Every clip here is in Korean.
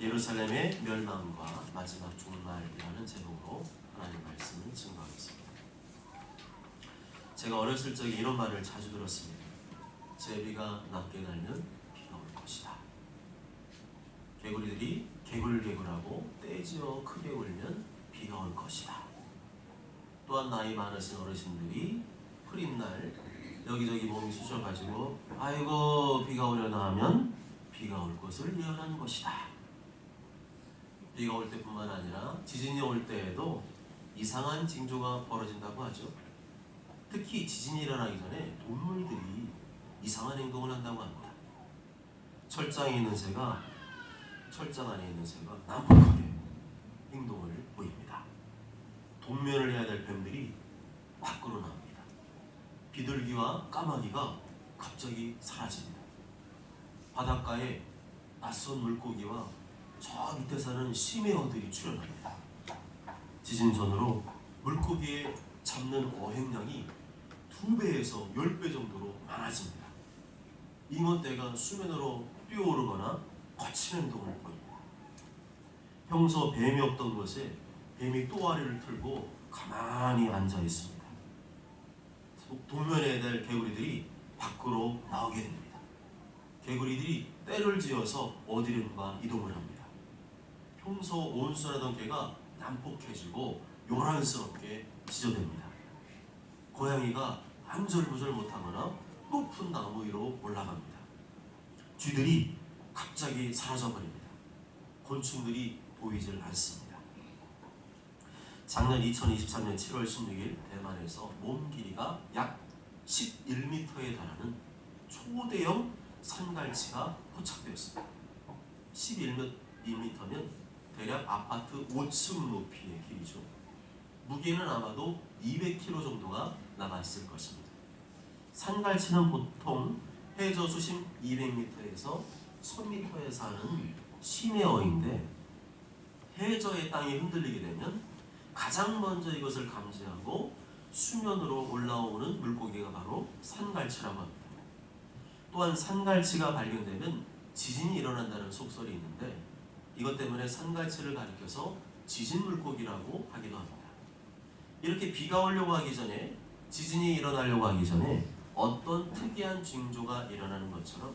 예루살렘의 멸망과 마지막 종말이라는 제목으로 하나님 말씀을 증거하겠습니다. 제가 어렸을 적에 이런 말을 자주 들었습니다. 제비가 낮게 날면 비가 올 것이다. 개구리들이 개굴개굴하고 떼지어 크게 울면 비가 올 것이다. 또한 나이 많으신 어르신들이 흐린 날 여기저기 몸이 쑤셔가지고 아이고 비가 오려나 하면 비가 올 것을 예언한 것이다. 비가 올 때뿐만 아니라 지진이 올 때에도 이상한 징조가 벌어진다고 하죠. 특히 지진이 일어나기 전에 동물들이 이상한 행동을 한다고 합니다. 철장에 있는 새가 철장 안에 있는 새가 난폭하게 행동을 보입니다. 동면을 해야 될 뱀들이 밖으로 나옵니다. 비둘기와 까마귀가 갑자기 사라집니다. 바닷가에 낯선 물고기와 저 밑에 사는 심해어들이 출현합니다. 지진 전으로 물고기에 잡는 어획량이 2배에서 10배 정도로 많아집니다. 잉어떼가 수면으로 뛰어오르거나 거친 행동을 보입니다. 평소 뱀이 없던 곳에 뱀이 또아리를 틀고 가만히 앉아 있습니다. 동면에 될 개구리들이 밖으로 나오게 됩니다. 개구리들이 떼를 지어서 어디론가 이동을 합니다. 평소 온순하던 개가 난폭해지고 요란스럽게 지저댑니다. 고양이가 안절부절 못하거나 높은 나무 위로 올라갑니다. 쥐들이 갑자기 사라져버립니다. 곤충들이 보이질 않습니다. 작년 2023년 7월 16일 대만에서 몸 길이가 약 11m에 달하는 초대형 산갈치가 포착되었습니다. 11m면 대략 아파트 5층 높이의 길이죠. 무게는 아마도 200kg 정도가 나갔을 것입니다. 산갈치는 보통 해저 수심 200m에서 1000m에 사는 심해어인데 해저의 땅이 흔들리게 되면 가장 먼저 이것을 감지하고 수면으로 올라오는 물고기가 바로 산갈치라고 합니다. 또한 산갈치가 발견되면 지진이 일어난다는 속설이 있는데 이것 때문에 산갈치를 가리켜서 지진 물고기라고 하기도 합니다. 이렇게 비가 오려고 하기 전에 지진이 일어나려고 하기 전에 어떤 특이한 징조가 일어나는 것처럼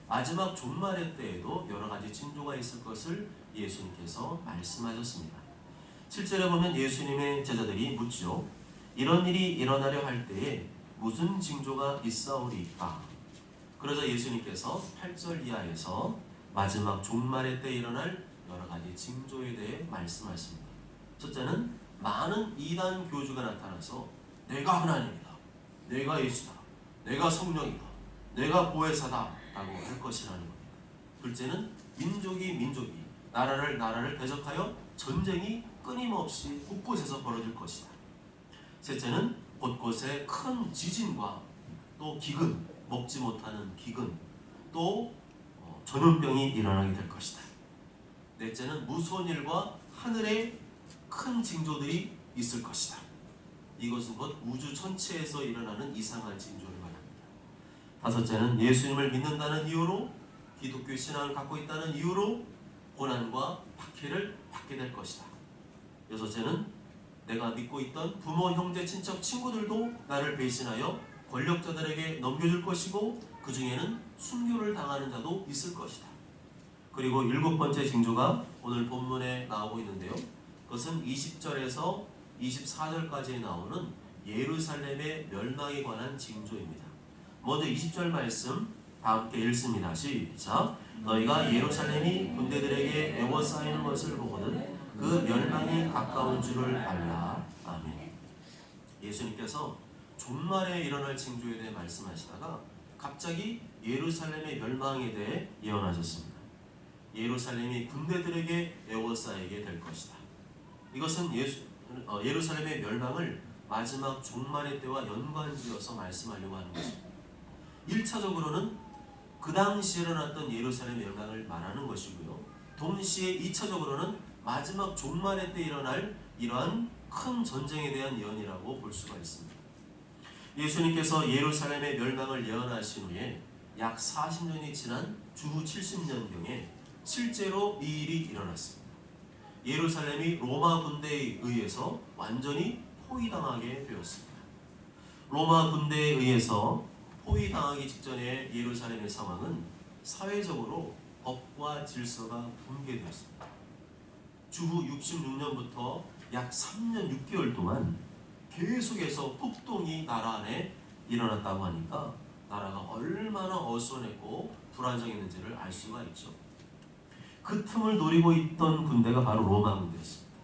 마지막 종말의 때에도 여러 가지 징조가 있을 것을 예수님께서 말씀하셨습니다. 7절에 보면 예수님의 제자들이 묻죠. 이런 일이 일어나려 할 때에 무슨 징조가 있사오리까? 그러자 예수님께서 8절 이하에서 마지막 종말의 때 일어날 여러 가지 징조에 대해 말씀하십니다. 첫째는 많은 이단 교주가 나타나서 내가 하나님이다, 내가 예수다, 내가 성령이다, 내가 보혜사다 라고 할 것이라는 겁니다. 둘째는 민족이 나라를 대적하여 전쟁이 끊임없이 곳곳에서 벌어질 것이다. 셋째는 곳곳에 큰 지진과 또 기근, 먹지 못하는 기근, 또 전염병이 일어나게 될 것이다. 넷째는 무서운 일과 하늘에 큰 징조들이 있을 것이다. 이것은 곧 우주 전체에서 일어나는 이상한 징조를 말합니다. 다섯째는 예수님을 믿는다는 이유로 기독교 신앙을 갖고 있다는 이유로 고난과 박해를 받게 될 것이다. 여섯째는 내가 믿고 있던 부모, 형제, 친척, 친구들도 나를 배신하여 권력자들에게 넘겨줄 것이고 그 중에는 순교를 당하는 자도 있을 것이다. 그리고 7번째 징조가 오늘 본문에 나오고 있는데요. 그것은 20절에서 24절까지 나오는 예루살렘의 멸망에 관한 징조입니다. 먼저 20절 말씀 다 함께 읽습니다. 시작. 너희가 예루살렘이 군대들에게 에워싸이는 것을 보거든 그 멸망이 가까운 줄을 알라. 아멘. 예수님께서 종말에 일어날 징조에 대해 말씀하시다가 갑자기 예루살렘의 멸망에 대해 예언하셨습니다. 예루살렘이 군대들에게 에워싸이게 될 것이다. 이것은 예루살렘의 멸망을 마지막 종말의 때와 연관지어서 말씀하려고 하는 것입니다. 1차적으로는 그 당시에 일어났던 예루살렘 멸망을 말하는 것이고요. 동시에 2차적으로는 마지막 종말의 때 일어날 이러한 큰 전쟁에 대한 예언이라고 볼 수가 있습니다. 예수님께서 예루살렘의 멸망을 예언하신 후에 약 40년이 지난 주후 70년경에 실제로 이 일이 일어났습니다. 예루살렘이 로마 군대에 의해서 완전히 포위당하게 되었습니다. 로마 군대에 의해서 포위당하기 직전의 예루살렘의 상황은 사회적으로 법과 질서가 붕괴되었습니다. 주후 66년부터 약 3년 6개월 동안 계속해서 폭동이 나라 안에 일어났다고 하니까 나라가 얼마나 어수선했고 불안정했는지를 알 수가 있죠. 그 틈을 노리고 있던 군대가 바로 로마 군대였습니다.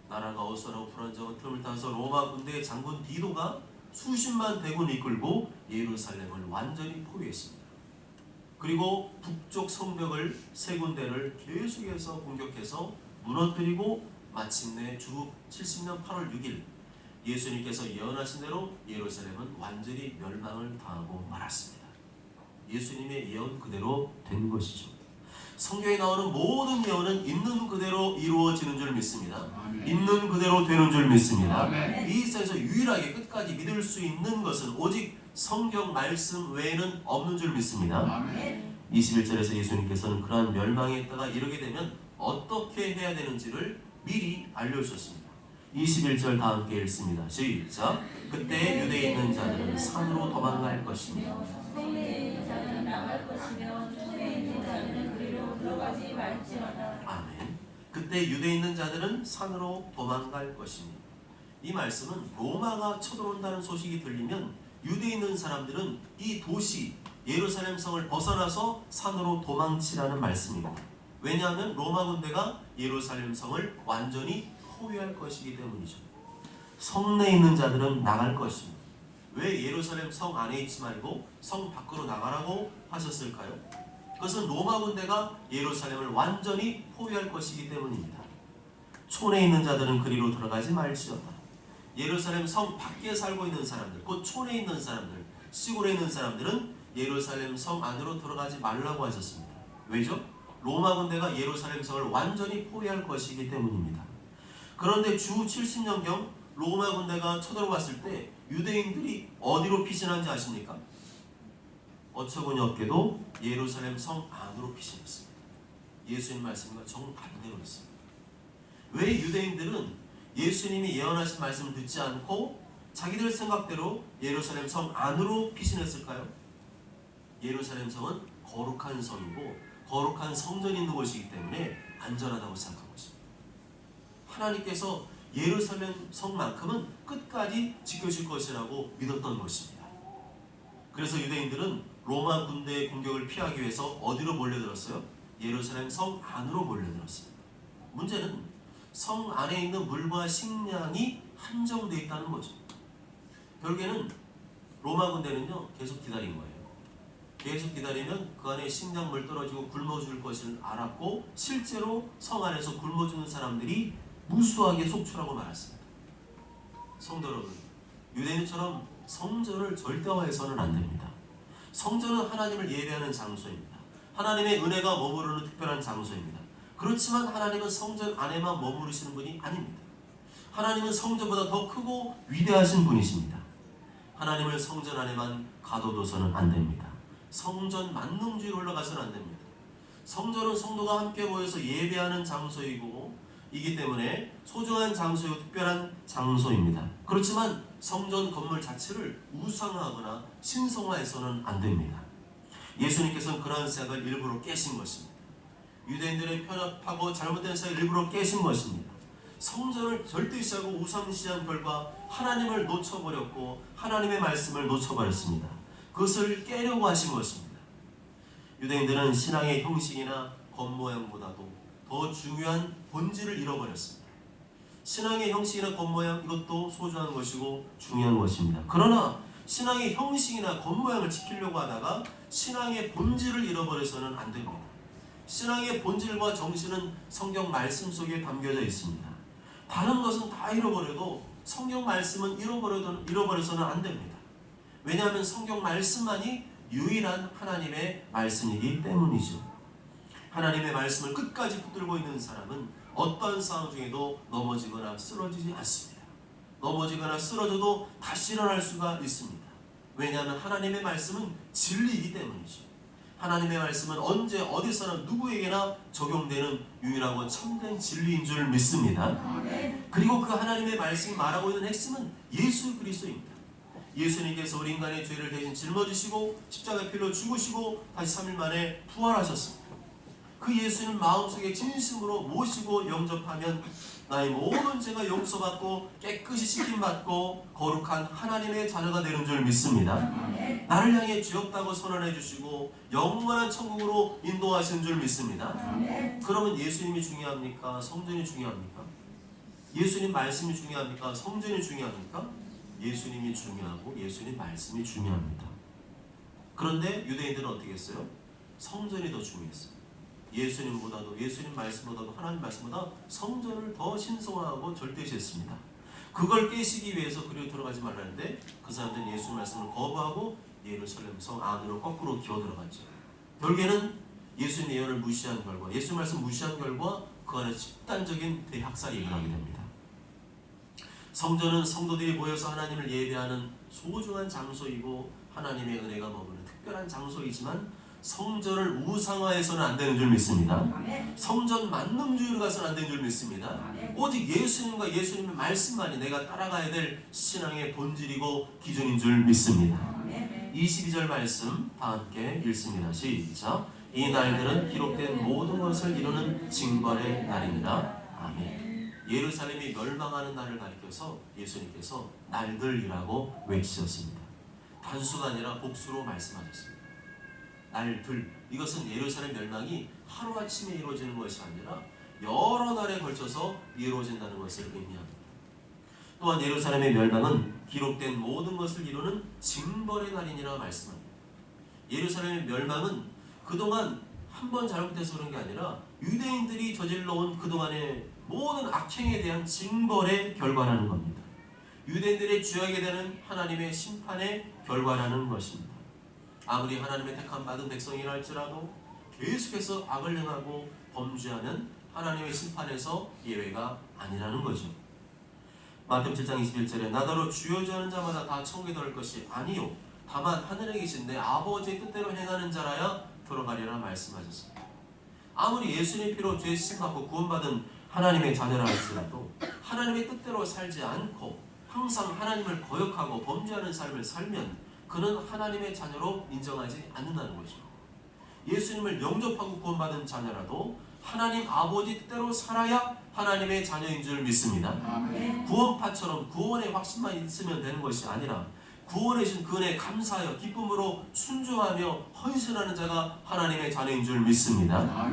나라가 어수선하고 불안정한 틈을 타서 로마 군대의 장군 디도가 수십만 대군을 이끌고 예루살렘을 완전히 포위했습니다. 그리고 북쪽 성벽을 세 군데를 계속해서 공격해서 무너뜨리고 마침내 주 70년 8월 6일 예수님께서 예언하신 대로 예루살렘은 완전히 멸망을 당하고 말았습니다. 예수님의 예언 그대로 된 것이죠. 성경에 나오는 모든 예언은 있는 그대로 이루어지는 줄 믿습니다. 아멘. 있는 그대로 되는 줄 믿습니다. 아멘. 이 세상에서 유일하게 끝까지 믿을 수 있는 것은 오직 성경 말씀 외에는 없는 줄 믿습니다. 아멘. 21절에서 예수님께서는 그러한 멸망의 때가 이르게 되면 어떻게 해야 되는지를 미리 알려주셨습니다. 21절 다 함께 읽습니다. 시작. 그때 유대에 있는 자들은 산으로 도망갈 것이며 성내에 있는 자들은 나갈 것이며 중에 있는 자들은 그리로 들어가지 말지어다. 아멘. 그때 유대에 있는 자들은 산으로 도망갈 것이니 이 말씀은 로마가 쳐들어온다는 소식이 들리면 유대에 있는 사람들은 이 도시 예루살렘 성을 벗어나서 산으로 도망치라는 말씀입니다. 왜냐하면 로마 군대가 예루살렘 성을 완전히 포위할 것이기 때문이죠. 성내에 있는 자들은 나갈 것입니다. 왜 예루살렘 성 안에 있지 말고 성 밖으로 나가라고 하셨을까요? 그것은 로마 군대가 예루살렘을 완전히 포위할 것이기 때문입니다. 촌에 있는 자들은 그리로 들어가지 말지어다. 예루살렘 성 밖에 살고 있는 사람들, 곧 촌에 있는 사람들, 시골에 있는 사람들은 예루살렘 성 안으로 들어가지 말라고 하셨습니다. 왜죠? 로마 군대가 예루살렘 성을 완전히 포위할 것이기 때문입니다. 그런데 주 70년경 로마 군대가 쳐들어왔을 때 유대인들이 어디로 피신한지 아십니까? 어처구니 없게도 예루살렘 성 안으로 피신했습니다. 예수님 말씀과 정반대로 했습니다. 왜 유대인들은 예수님이 예언하신 말씀을 듣지 않고 자기들 생각대로 예루살렘 성 안으로 피신했을까요? 예루살렘 성은 거룩한 성이고 거룩한 성전이 있는 곳이기 때문에 안전하다고 생각한 것입니다. 하나님께서 예루살렘 성만큼은 끝까지 지켜줄 것이라고 믿었던 것입니다. 그래서 유대인들은 로마 군대의 공격을 피하기 위해서 어디로 몰려들었어요? 예루살렘 성 안으로 몰려들었습니다. 문제는 성 안에 있는 물과 식량이 한정되어 있다는 거죠. 결국에는 로마 군대는요 계속 기다린 거예요. 계속 기다리면 그 안에 식량물 떨어지고 굶어 죽을 것을 알았고 실제로 성 안에서 굶어 죽는 사람들이 무수하게 속출하고 말았습니다. 성도 여러분, 유대인처럼 성전을 절대화해서는 안 됩니다. 성전은 하나님을 예배하는 장소입니다. 하나님의 은혜가 머무르는 특별한 장소입니다. 그렇지만 하나님은 성전 안에만 머무르시는 분이 아닙니다. 하나님은 성전보다 더 크고 위대하신 분이십니다. 하나님을 성전 안에만 가둬둬서는 안 됩니다. 성전 만능주의로 올라가서는 안 됩니다. 성전은 성도가 함께 모여서 예배하는 장소이고 이기 때문에 소중한 장소이고 특별한 장소입니다. 그렇지만 성전 건물 자체를 우상화하거나 신성화해서는 안 됩니다. 예수님께서는 그러한 생각을 일부러 깨신 것입니다. 유대인들의 편협하고 잘못된 생각을 일부러 깨신 것입니다. 성전을 절대시하고 우상시한 결과 하나님을 놓쳐버렸고 하나님의 말씀을 놓쳐버렸습니다. 그것을 깨려고 하신 것입니다. 유대인들은 신앙의 형식이나 겉모양보다도 더 중요한 본질을 잃어버렸습니다. 신앙의 형식이나 겉모양 이것도 소중한 것이고 중요한 것입니다. 그러나 신앙의 형식이나 겉모양을 지키려고 하다가 신앙의 본질을 잃어버려서는 안 됩니다. 신앙의 본질과 정신은 성경 말씀 속에 담겨져 있습니다. 다른 것은 다 잃어버려도 성경 말씀은 잃어버려서는 안 됩니다. 왜냐하면 성경 말씀만이 유일한 하나님의 말씀이기 때문이죠. 하나님의 말씀을 끝까지 붙들고 있는 사람은 어떤 상황 중에도 넘어지거나 쓰러지지 않습니다. 넘어지거나 쓰러져도 다시 일어날 수가 있습니다. 왜냐하면 하나님의 말씀은 진리이기 때문이죠. 하나님의 말씀은 언제 어디서나 누구에게나 적용되는 유일하고 참된 진리인 줄 믿습니다. 그리고 그 하나님의 말씀이 말하고 있는 핵심은 예수 그리스도입니다. 예수님께서 우리 인간의 죄를 대신 짊어지시고 십자가의 피로 죽으시고 다시 3일 만에 부활하셨습니다. 그 예수님 마음속에 진심으로 모시고 영접하면 나의 모든 죄가 용서받고 깨끗이 씻김받고 거룩한 하나님의 자녀가 되는 줄 믿습니다. 나를 향해 죄 없다고 선언해 주시고 영원한 천국으로 인도하시는 줄 믿습니다. 그러면 예수님이 중요합니까? 성전이 중요합니까? 예수님 말씀이 중요합니까? 성전이 중요합니까? 예수님이 중요하고 예수님 말씀이 중요합니다. 그런데 유대인들은 어떻게 했어요? 성전이 더 중요했어요. 예수님보다도, 예수님 말씀보다도, 하나님 말씀보다 성전을 더 신성하고 절대시했습니다. 그걸 깨시기 위해서 그리로 들어가지 말라는데 그 사람들은 예수 말씀을 거부하고 예루살렘 성 안으로 거꾸로 기어 들어갔죠. 결국에는 예수님 예언을 무시한 결과, 예수 말씀 무시한 결과 그 안에 집단적인 대학살이 일어나게 됩니다. 성전은 성도들이 모여서 하나님을 예배하는 소중한 장소이고 하나님의 은혜가 머무는 특별한 장소이지만 성전을 우상화해서는 안 되는 줄 믿습니다. 성전 만능주의로 가서는 안 되는 줄 믿습니다. 오직 예수님과 예수님의 말씀만이 내가 따라가야 될 신앙의 본질이고 기준인 줄 믿습니다. 22절 말씀 다 함께 읽습니다. 시작. 이 날들은 기록된 모든 것을 이루는 징벌의 날이니라. 아멘. 예루살렘이 멸망하는 날을 가리켜서 예수님께서 날들이라고 외치셨습니다. 단수가 아니라 복수로 말씀하셨습니다. 날들, 이것은 예루살렘 멸망이 하루아침에 이루어지는 것이 아니라 여러 달에 걸쳐서 이루어진다는 것을 의미합니다. 또한 예루살렘의 멸망은 기록된 모든 것을 이루는 징벌의 날이니라 말씀합니다. 예루살렘의 멸망은 그동안 한 번 잘못해서 그런 게 아니라 유대인들이 저질러온 그동안의 모든 악행에 대한 징벌의 결과라는 겁니다. 유대인들의 죄하게 되는 하나님의 심판의 결과라는 것입니다. 아무리 하나님의 택함 받은 백성이라 할지라도 계속해서 악을 행하고 범죄하는 하나님의 심판에서 예외가 아니라는 거죠. 마태복음 7장 21절에 나더러 주여 주하는 자마다 다 천국에 들어갈 것이 아니요 다만 하늘에 계신 내 아버지의 뜻대로 행하는 자라야 들어가리라 말씀하셨습니다. 아무리 예수님 피로 죄 씻음받고 구원받은 하나님의 자녀라 할지라도 하나님의 뜻대로 살지 않고 항상 하나님을 거역하고 범죄하는 삶을 살면 그는 하나님의 자녀로 인정하지 않는다는 거죠. 예수님을 영접하고 구원받은 자녀라도 하나님 아버지 뜻대로 살아야 하나님의 자녀인 줄 믿습니다. 구원파처럼 구원의 확신만 있으면 되는 것이 아니라 구원해 주신 그 은혜에 감사하여 기쁨으로 순종하며 헌신하는 자가 하나님의 자녀인 줄 믿습니다.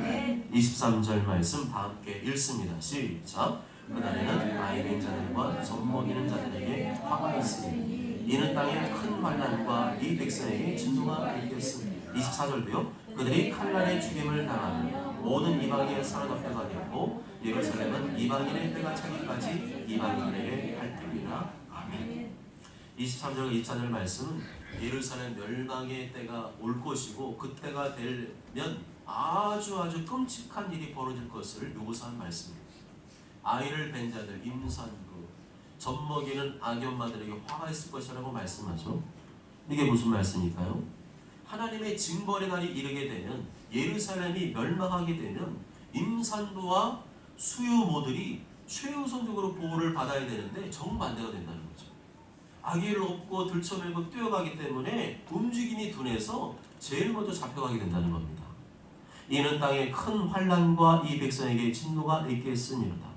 23절 말씀 다 함께 읽습니다. 시작. 그날에는 아이린 자들과 젖먹이는 자들에게 화가 있으니 이는 땅에 큰 환난과 이 백성에게 진노가 있겠습니다. 24절도요. 그들이 칼날의 죽임을 당하며 모든 이방인의 사로잡혀가 되었고 예루살렘은 이방인의 때가 차기까지 이방인에게 밟히리라. 아멘. 23절과 24절 말씀은 예루살렘 멸망의 때가 올 것이고 그때가 되면 아주 끔찍한 일이 벌어질 것을 묘사한 말씀입니다. 아이를 뵌 자들, 임산부, 젖먹이는 악엄마들에게 화가 있을 것이라고 말씀하죠. 이게 무슨 말씀일까요? 하나님의 징벌의 날이 이르게 되면 예루살렘이 멸망하게 되면 임산부와 수유모들이 최우선적으로 보호를 받아야 되는데 정반대가 된다는 거죠. 아기를 업고 들쳐매고 뛰어가기 때문에 움직임이 둔해서 제일 먼저 잡혀가게 된다는 겁니다. 이는 땅에 큰 환난과 이 백성에게 진노가 있겠으니로다.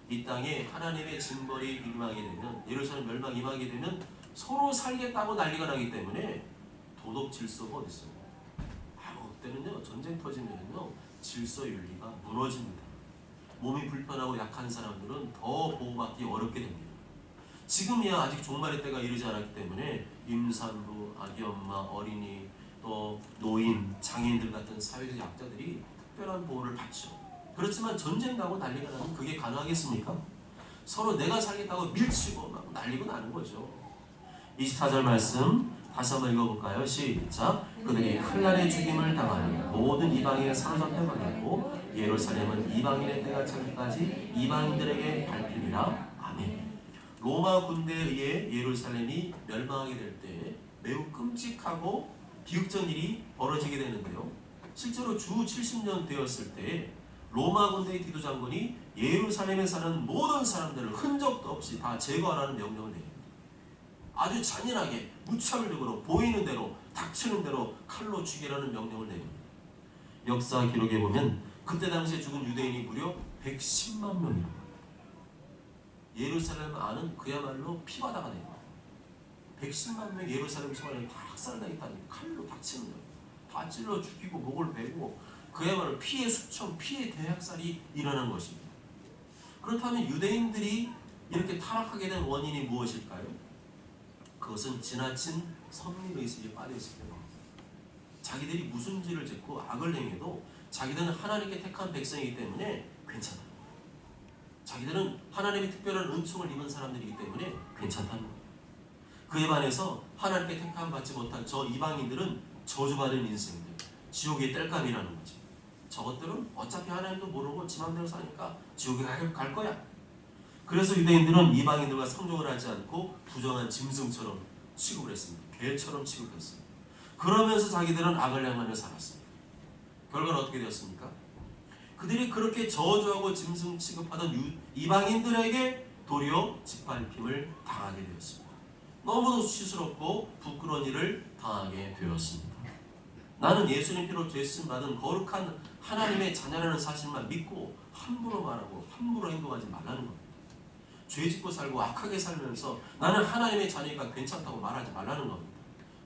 이 땅에 하나님의 징벌이 임하게 되면 예루살렘 멸망이 임하게 되면 서로 살겠다고 난리가 나기 때문에 도덕 질서가 어디 있어요? 그때는요 전쟁 터지면요 질서 윤리가 무너집니다. 몸이 불편하고 약한 사람들은 더 보호받기 어렵게 됩니다. 지금이야 아직 종말의 때가 이르지 않았기 때문에 임산부, 아기 엄마, 어린이, 또 노인, 장애인들 같은 사회적 약자들이 특별한 보호를 받죠. 그렇지만 전쟁 나고 난리가 나면 그게 가능하겠습니까? 서로 내가 살겠다고 밀치고 막 난리가 나는 거죠. 24절 말씀 다시 한번 읽어볼까요? 시작. 그들이 칼날의 죽임을 당하니 모든 이방인의 사로잡혀가 되고 예루살렘은 이방인의 때가 차기까지 이방인들에게 밟히리라. 아멘. 로마 군대에 의해 예루살렘이 멸망하게 될 때 매우 끔찍하고 비극적 일이 벌어지게 되는데요. 실제로 주 70년 되었을 때 로마 군대의 디도 장군이 예루살렘에 사는 모든 사람들을 흔적도 없이 다 제거하라는 명령을 내립니다. 아주 잔인하게 무차별적으로 보이는 대로 닥치는 대로 칼로 죽이라는 명령을 내립니다. 역사 기록에 보면 그때 당시에 죽은 유대인이 무려 110만 명입니다. 예루살렘 안은 그야말로 피바다가 됩니다. 110만 명 예루살렘 성안에 다 학살당했다니 칼로 닥치는 대로 다 찔러 죽이고 목을 베고 그야말로 피해 수천, 피해 대학살이 일어난 것입니다. 그렇다면 유대인들이 이렇게 타락하게 된 원인이 무엇일까요? 그것은 지나친 선민의식에 빠져있을 때입니다. 자기들이 무슨 죄를 짓고 악을 행해도 자기들은 하나님께 택한 백성이기 때문에 괜찮다. 자기들은 하나님의 특별한 은총을 입은 사람들이기 때문에 괜찮다는 거예요. 그에 반해서 하나님께 택함 받지 못한 저 이방인들은 저주받은 인생들, 지옥의 땔감이라는 거지. 저것들은 어차피 하나님도 모르고 지 맘대로 사니까 지옥에 갈 거야. 그래서 유대인들은 이방인들과 상종을 하지 않고 부정한 짐승처럼 취급을 했습니다. 개처럼 취급했어요. 그러면서 자기들은 악을 행하며 살았습니다. 결과는 어떻게 되었습니까? 그들이 그렇게 저주하고 짐승 취급하던 이방인들에게 도리어 짓밟힘을 당하게 되었습니다. 너무도 수치스럽고 부끄러운 일을 당하게 되었습니다. 나는 예수님 피로 죄씀 받은 거룩한 하나님의 자녀라는 사실만 믿고 함부로 말하고 함부로 행동하지 말라는 겁니다. 죄 짓고 살고 악하게 살면서 나는 하나님의 자녀니까 괜찮다고 말하지 말라는 겁니다.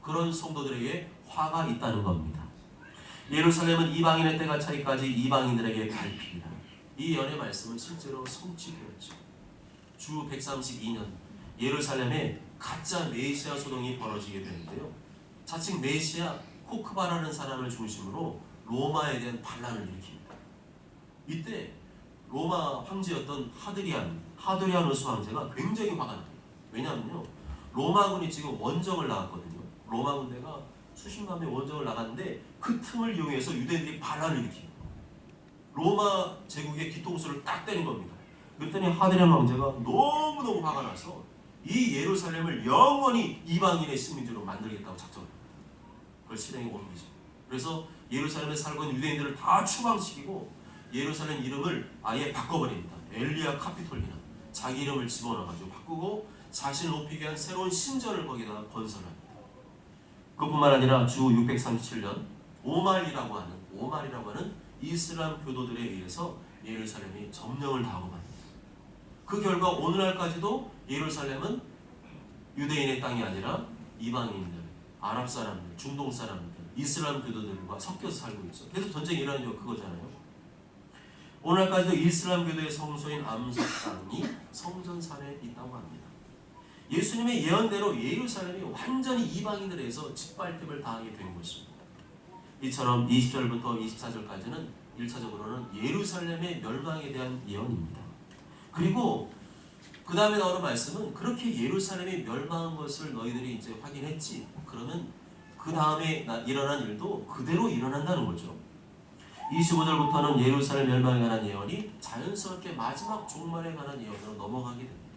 그런 성도들에게 화가 있다는 겁니다. 예루살렘은 이방인의 때가 차기까지 이방인들에게 밟히리라. 이 연의 말씀은 실제로 성취되었죠. 주 132년 예루살렘에 가짜 메시아 소동이 벌어지게 되는데요. 자칭 메시아 코크바라는 사람을 중심으로 로마에 대한 반란을 일으킵니다. 이때 로마 황제였던 하드리아누스 황제가 굉장히 화가 납니다. 왜냐하면요, 로마군이 지금 원정을 나갔거든요. 로마 군대가 수십만 명 원정을 나갔는데 그 틈을 이용해서 유대인들이 반란을 일으킵니다. 로마 제국의 뒤통수를 딱 때린 겁니다. 그랬더니 하드리안 황제가 너무너무 화가 나서 이 예루살렘을 영원히 이방인의 식민지로 만들겠다고 작정을 합니다. 그걸 실행에 옮기죠. 그래서 예루살렘에 살고 있는 유대인들을 다 추방시키고 예루살렘 이름을 아예 바꿔버립니다. 엘리아 카피톨리나 자기 이름을 집어넣어가지고 바꾸고 자신을 높이기 위한 새로운 신전을 거기다가 건설합니다. 그뿐만 아니라 주 637년 오말이라고 하는 이슬람 교도들에 의해서 예루살렘이 점령을 당하고 맙니다. 그 결과 오늘날까지도 예루살렘은 유대인의 땅이 아니라 이방인들, 아랍 사람들, 중동 사람들, 이슬람 교도들과 섞여서 살고 있죠. 계속 전쟁이 일어나는 이유가 그거잖아요. 오늘까지도 이슬람 교도의 성소인 암석 땅이 성전산에 있다고 합니다. 예수님의 예언대로 예루살렘이 완전히 이방인들에서 짓밟힘을 당하게 된 것입니다. 이처럼 20절부터 24절까지는 1차적으로는 예루살렘의 멸망에 대한 예언입니다. 그리고 그 다음에 나오는 말씀은 그렇게 예루살렘이 멸망한 것을 너희들이 이제 확인했지. 그러면 그 다음에 일어난 일도 그대로 일어난다는 거죠. 25절부터는 예루살렘 멸망에 관한 예언이 자연스럽게 마지막 종말에 관한 예언으로 넘어가게 됩니다.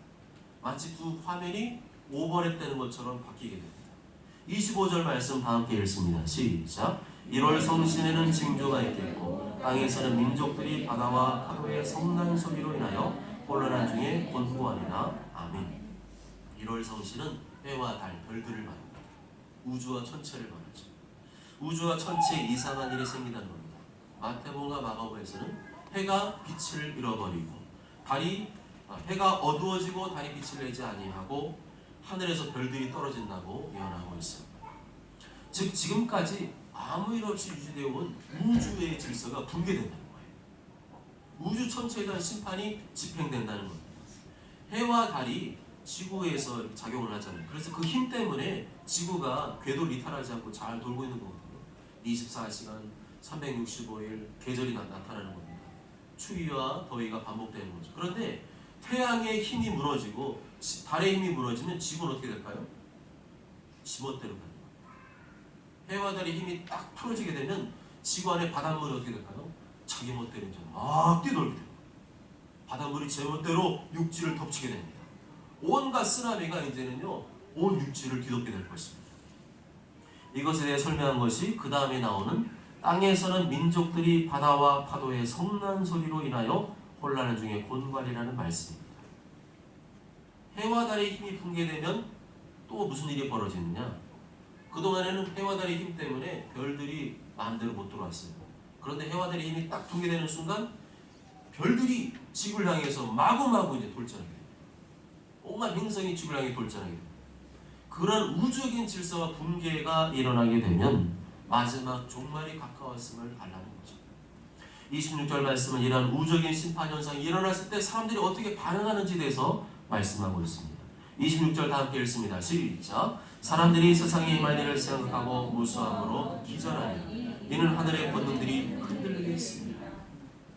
마치 두 화면이 오버랩되는 것처럼 바뀌게 됩니다. 25절 말씀 다 함께 읽습니다. 시작. 1월 성신에는 징조가 있겠고 땅에서는 민족들이 바다와 파도의 성난 소리로 인하여 혼란한 중에 권고하리라. 아멘. 1월 성신은 해와 달, 별들을 말합니다. 우주와 천체를 말하죠. 우주와 천체에 이상한 일이 생긴다는 겁니다. 마태복음과 마가복음에서는 해가 빛을 잃어버리고 해가 어두워지고 달이 빛을 내지 아니하고 하늘에서 별들이 떨어진다고 예언하고 있습니다. 즉 지금까지 아무 일 없이 유지되어 온 우주의 질서가 붕괴된다는 거예요. 우주 천체에 대한 심판이 집행된다는 겁니다. 해와 달이 지구에서 작용을 하잖아요. 그래서 그 힘 때문에 지구가 궤도를 이탈하지 않고 잘 돌고 있는 거거든요. 24시간 365일 계절이 나타나는 겁니다. 추위와 더위가 반복되는 거죠. 그런데 태양의 힘이 무너지고 달의 힘이 무너지면 지구는 어떻게 될까요? 지멋대로 가요. 해와 달의 힘이 딱 풀어지게 되면 지구 안에 바닷물이 어떻게 될까요? 자기 멋대로 이제 막 뛰돌게 돼요. 바닷물이 제멋대로 육지를 덮치게 됩니다. 온갖 쓰나미가 이제는요 온 육지를 뒤덮게 될 것입니다. 이것에 대해 설명한 것이 그 다음에 나오는 땅에서는 민족들이 바다와 파도의 성난 소리로 인하여 혼란한 중에 곤괄이라는 말씀입니다. 해와 달의 힘이 붕괴되면 또 무슨 일이 벌어지느냐? 그동안에는 해와 달의 힘 때문에 별들이 마음대로 못 들어왔어요. 그런데 해와 달의 힘이 딱 붕괴되는 순간 별들이 지구를 향해서 마구마구 이제 돌진하게 됩니다. 온갖 행성이 지구를 향해 돌진하게 됩니다. 그런 우주적인 질서와 붕괴가 일어나게 되면 마지막 종말이 가까웠음을 알라는 거죠. 26절 말씀은 이러한 우주적인 심판 현상이 일어났을 때 사람들이 어떻게 반응하는지에 대해서 말씀하고 있습니다. 26절 다 함께 읽습니다. 시작. 사람들이 세상에 임할 일을 생각하고 무수함으로 기절하니 이는 하늘의 권능들이 흔들리게 있습니다.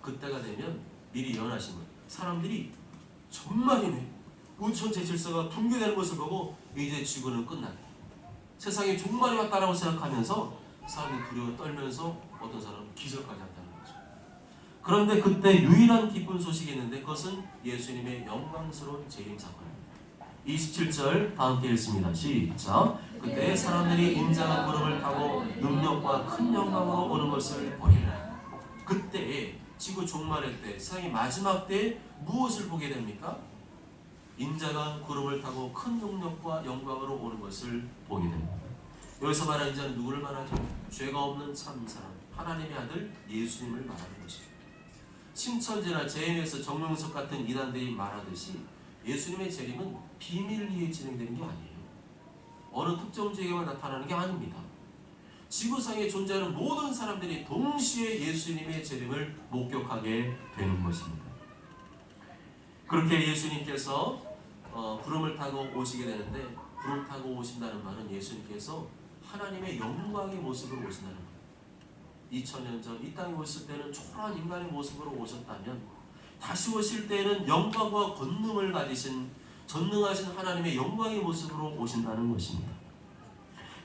그때가 되면 미리 예언하신 거예요. 사람들이 정말이네. 우주전체 질서가 붕괴되는 것을 보고 이제 지구는 끝났다. 세상에 종말이 왔다라고 생각하면서 사람이 두려워 떨면서 어떤 사람은 기절까지 한다는 거죠. 그런데 그때 유일한 기쁜 소식이 있는데 그것은 예수님의 영광스러운 재림 사건입니다. 27절 다 함께 읽습니다. 시작. 그때 사람들이 인자가 구름을 타고 능력과 큰 영광으로 오는 것을 보리라. 그때 지구 종말의 때 세상의 마지막 때 무엇을 보게 됩니까? 인자가 구름을 타고 큰 능력과 영광으로 오는 것을 보게 됩니다. 여기서 말하는 인자는 누구를 말하죠? 죄가 없는 참사람 하나님의 아들 예수님을 말하는 것입니다. 신천지나 JMS 정명석 같은 이단들이 말하듯이 예수님의 재림은 비밀리에 진행되는 게 아니에요. 어느 특정 지역에만 나타나는 게 아닙니다. 지구상에 존재하는 모든 사람들이 동시에 예수님의 재림을 목격하게 되는 것입니다. 그렇게 예수님께서 구름을 타고 오시게 되는데 구름 타고 오신다는 말은 예수님께서 하나님의 영광의 모습으로 오신다는 거예요. 2000년 전 이 땅에 오실 때는 초라한 인간의 모습으로 오셨다면 다시 오실 때는 영광과 권능을 가지신 전능하신 하나님의 영광의 모습으로 오신다는 것입니다.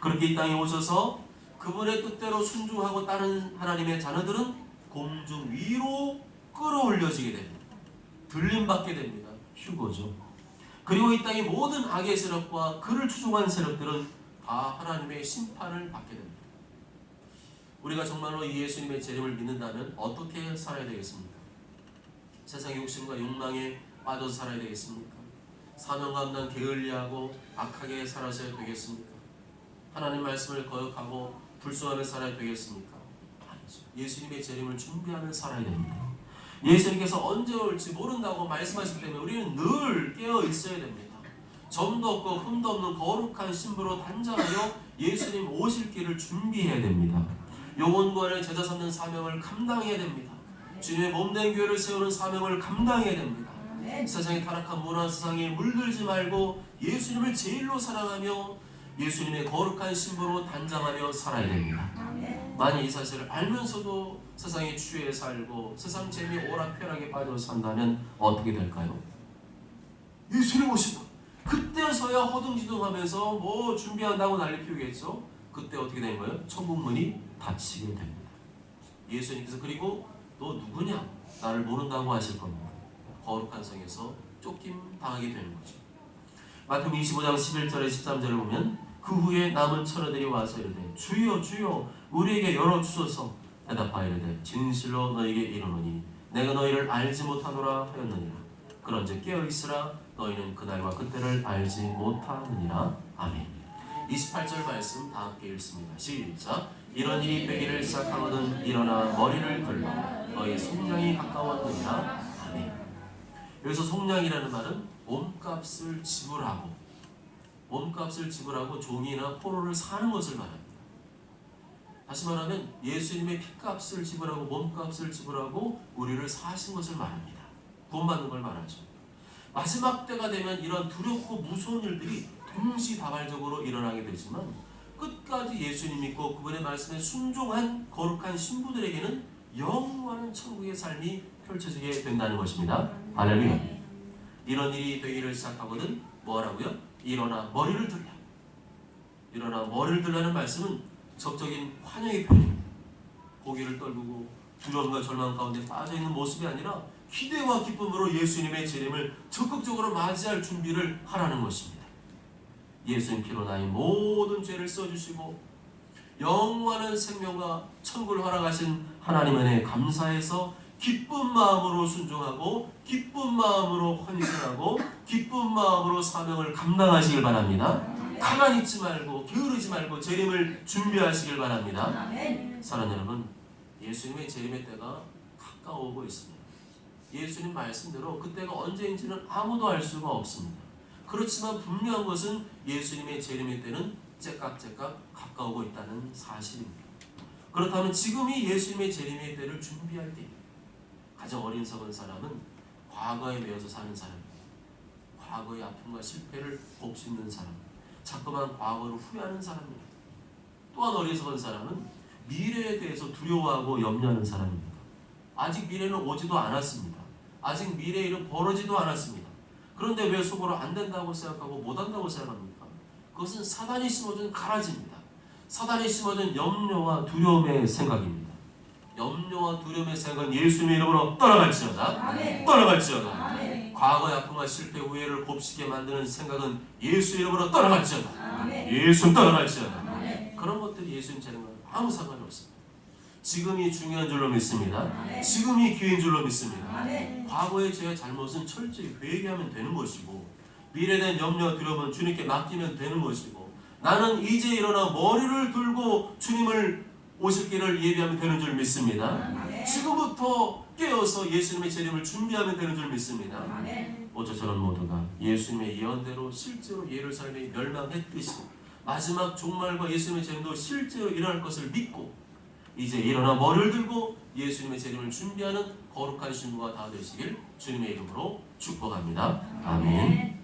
그렇게 이 땅에 오셔서 그분의 뜻대로 순종하고 따른 하나님의 자녀들은 공중 위로 끌어올려지게 됩니다. 들림받게 됩니다. 휴거죠. 그리고 이 땅의 모든 악의 세력과 그를 추종한 세력들은 다 하나님의 심판을 받게 됩니다. 우리가 정말로 이 예수님의 재림을 믿는다면 어떻게 살아야 되겠습니까? 세상의 욕심과 욕망에 빠져서 살아야 되겠습니까? 사명감난 게을리하고 악하게 살아서야 되겠습니까? 하나님 말씀을 거역하고 불순하게 살아야 되겠습니까? 아니죠. 예수님의 재림을 준비하며 살아야 됩니다. 예수님께서 언제 올지 모른다고 말씀하시기 때문에 우리는 늘 깨어 있어야 됩니다. 점도 없고 흠도 없는 거룩한 신부로 단장하여 예수님 오실 길을 준비해야 됩니다. 영혼과의 제자 삼는 사명을 감당해야 됩니다. 주님의 몸된 교회를 세우는 사명을 감당해야 됩니다. 세상의 타락한 문화 세상에 물들지 말고 예수님을 제일로 사랑하며 예수님의 거룩한 신부로 단장하며 살아야 됩니다. 만약 이 사실을 알면서도 세상에 취해 살고 세상 재미 오락쾌락에 빠져 산다면 어떻게 될까요? 예수님 오신다. 그때서야 허둥지둥하면서 뭐 준비한다고 난리 피우겠죠. 그때 어떻게 된 거예요? 천국 문이 닫히게 됩니다. 예수님께서 그리고 너 누구냐? 나를 모른다고 하실 겁니다. 거룩한 성에서 쫓김 당하게 되는 거죠. 마태복음 25장 11절에 13절을 보면 그 후에 남은 처녀들이 와서 이르되 주여 주여 우리에게 열어주소서. 대답하여 이르되 진실로 너희에게 이르노니 내가 너희를 알지 못하노라 하였느니라. 그런즉 깨어있으라 너희는 그날과 그때를 알지 못하느니라. 아멘. 28절 말씀 다 함께 읽습니다. 시작. 이런 일이 되기를 시작하거든 일어나 머리를 들라 너희 속량이 가까웠느니라. 아멘. 여기서 속량이라는 말은 몸값을 지불하고 종이나 포로를 사는 것을 말합니다. 다시 말하면 예수님의 피값을 지불하고 몸값을 지불하고 우리를 사신 것을 말합니다. 구원받는 걸 말하죠. 마지막 때가 되면 이런 두렵고 무서운 일들이 동시다발적으로 일어나게 되지만 끝까지 예수님 믿고 그분의 말씀에 순종한 거룩한 신부들에게는 영원한 천국의 삶이 펼쳐지게 된다는 것입니다. 할렐루야. 이런 일이 되기를 시작하거든 뭐라고요? 일어나 머리를 들라. 일어나 머리를 들라는 말씀은 적적인 환영의 표현입니다. 고개를 떨구고 두려움과 절망 가운데 빠져있는 모습이 아니라 기대와 기쁨으로 예수님의 재림을 적극적으로 맞이할 준비를 하라는 것입니다. 예수님 피로 나의 모든 죄를 써주시고 영원한 생명과 천국을 허락하신 하나님 은혜에 감사해서 기쁜 마음으로 순종하고 기쁜 마음으로 헌신하고 기쁜 마음으로 사명을 감당하시길 바랍니다. 가만히 있지 말고 게으르지 말고 재림을 준비하시길 바랍니다. 사랑하는 여러분, 예수님의 재림의 때가 가까워오고 있습니다. 예수님 말씀대로 그때가 언제인지는 아무도 알 수가 없습니다. 그렇지만 분명한 것은 예수님의 재림의 때는 째깍째깍 가까우고 있다는 사실입니다. 그렇다면 지금이 예수님의 재림의 때를 준비할 때입니다. 가장 어리석은 사람은 과거에 매여서 사는 사람입니다. 과거의 아픔과 실패를 곱씹는 사람, 자꾸만 과거를 후회하는 사람입니다. 또한 어리석은 사람은 미래에 대해서 두려워하고 염려하는 사람입니다. 아직 미래는 오지도 않았습니다. 아직 미래의 일은 벌어지도 않았습니다. 그런데 왜 속으로 안 된다고 생각하고 못한다고 생각합니까? 그것은 사단이 심어준 가라지입니다. 사단이 심어준 염려와 두려움의 생각입니다. 염려와 두려움의 생각은 예수님의 이름으로 떠나갈지어다. 떠나갈지어다. 과거의 아픔과 실패, 후회를 곱씹게 만드는 생각은 예수 이름으로 떠나갈지어다. 예수 떠나갈지어다. 그런 것들이 예수님 재림과 아무 상관이 없습니다. 지금이 중요한 줄로 믿습니다. 지금이 기회인 줄로 믿습니다. 과거의 죄와 잘못은 철저히 회개하면 되는 것이고 미래에 대한 염려와 두려움은 주님께 맡기면 되는 것이고 나는 이제 일어나 머리를 들고 주님을 오실 길을 예비하면 되는 줄 믿습니다. 지금부터 깨어서 예수님의 재림을 준비하면 되는 줄 믿습니다. 어쩌저런 모두가 예수님의 예언대로 실제로 예루살렘이 멸망했듯이 마지막 종말과 예수님의 재림도 실제로 일어날 것을 믿고 이제 일어나 머리를 들고 예수님의 재림을 준비하는 거룩한 신부가 다 되시길 주님의 이름으로 축복합니다. 아멘.